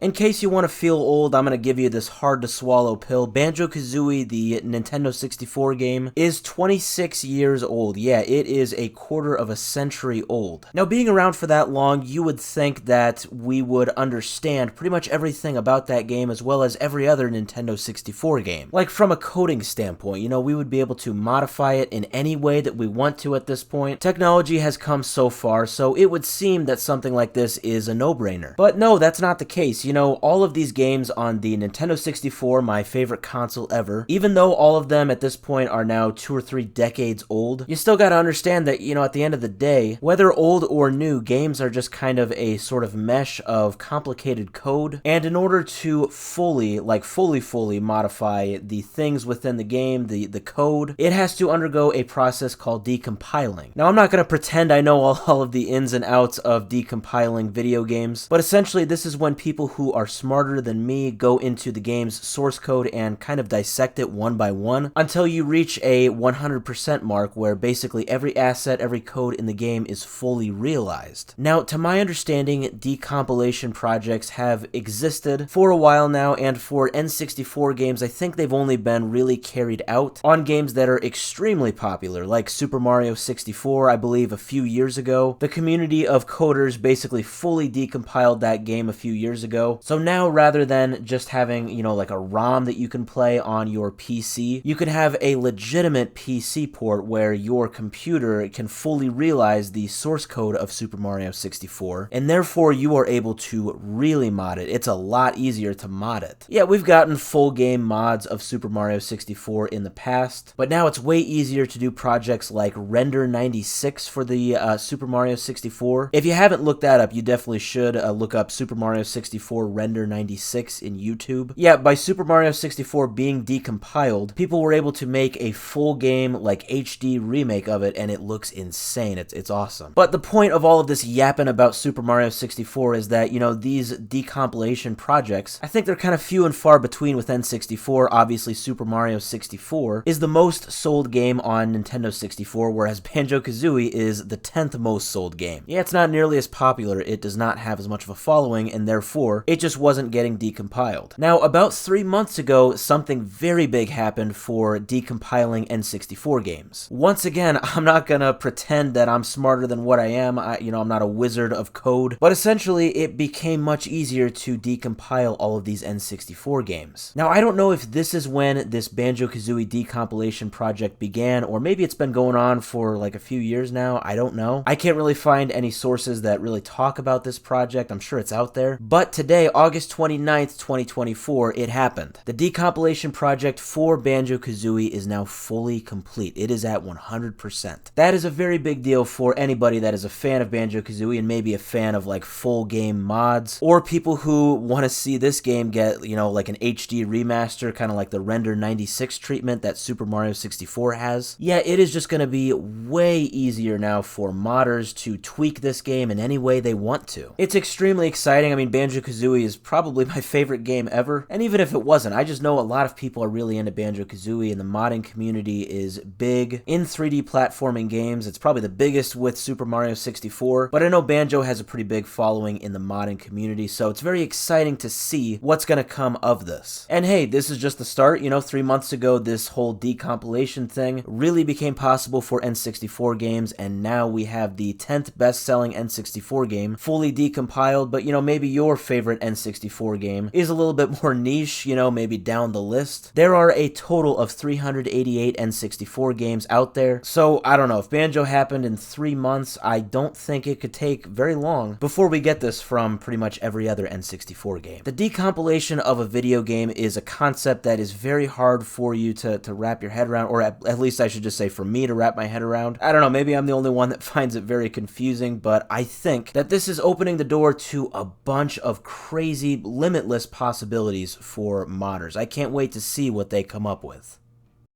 In case you want to feel old, I'm going to give you this hard-to-swallow pill. Banjo-Kazooie, the Nintendo 64 game, is 26 years old. Yeah, it is a quarter of a century old. Now, being around for that long, you would think that we would understand pretty much everything about that game as well as every other Nintendo 64 game. Like, from a coding standpoint, we would be able to modify it in any way that we want to at this point. Technology has come so far, so it would seem that something like this is a no-brainer. But no, that's not the case. All of these games on the Nintendo 64, my favorite console ever, even though all of them at this point are now 2 or 3 decades old, you still gotta understand that, at the end of the day, whether old or new, games are just kind of a sort of mesh of complicated code, and in order to fully modify the things within the game, the code, it has to undergo a process called decompiling. Now, I'm not gonna pretend I know all of the ins and outs of decompiling video games, but essentially this is when people who are smarter than me go into the game's source code and kind of dissect it one by one until you reach a 100% mark where basically every asset, every code in the game is fully realized. Now, to my understanding, decompilation projects have existed for a while now, and for N64 games, I think they've only been really carried out on games that are extremely popular, like Super Mario 64, I believe a few years ago. The community of coders basically fully decompiled that game a few years ago. So now, rather than just having, like a ROM that you can play on your PC, you could have a legitimate PC port where your computer can fully realize the source code of Super Mario 64, and therefore you are able to really mod it. It's a lot easier to mod it. Yeah, we've gotten full game mods of Super Mario 64 in the past, but now it's way easier to do projects like Render 96 for the Super Mario 64. If you haven't looked that up, you definitely should look up Super Mario 64 Render 96 in YouTube. Yeah, by Super Mario 64 being decompiled, people were able to make a full game, like HD remake of it, and it looks insane. It's awesome. But the point of all of this yapping about Super Mario 64 is that, these decompilation projects, I think they're kind of few and far between with N64. Obviously, Super Mario 64 is the most sold game on Nintendo 64, whereas Banjo-Kazooie is the 10th most sold game. Yeah, it's not nearly as popular. It does not have as much of a following, and therefore, it just wasn't getting decompiled. Now, about 3 months ago, something very big happened for decompiling N64 games. Once again, I'm not gonna pretend that I'm smarter than what I am. I'm not a wizard of code, but essentially, it became much easier to decompile all of these N64 games. Now, I don't know if this is when this Banjo-Kazooie decompilation project began, or maybe it's been going on for like a few years now. I don't know. I can't really find any sources that really talk about this project. I'm sure it's out there. But today, August 29th, 2024, it happened. The decompilation project for Banjo-Kazooie is now fully complete. It is at 100%. That is a very big deal for anybody that is a fan of Banjo-Kazooie and maybe a fan of like full game mods, or people who want to see this game get, like an HD remaster, kind of like the Render 96 treatment that Super Mario 64 has. Yeah, it is just going to be way easier now for modders to tweak this game in any way they want to. It's extremely exciting. I mean, Banjo-Kazooie is probably my favorite game ever, and even if it wasn't, I just know a lot of people are really into Banjo-Kazooie, and the modding community is big in 3D platforming games. It's probably the biggest with Super Mario 64, but I know Banjo has a pretty big following in the modding community, so it's very exciting to see what's going to come of this. And hey, this is just the start. 3 months ago, this whole decompilation thing really became possible for N64 games, and now we have the 10th best-selling N64 game fully decompiled, but maybe your favorite N64 game is a little bit more niche, maybe down the list. There are a total of 388 N64 games out there, so I don't know. If Banjo happened in 3 months, I don't think it could take very long before we get this from pretty much every other N64 game. The decompilation of a video game is a concept that is very hard for you to wrap your head around, or at least I should just say for me to wrap my head around. I don't know, maybe I'm the only one that finds it very confusing, but I think that this is opening the door to a bunch of crazy, limitless possibilities for modders. I can't wait to see what they come up with.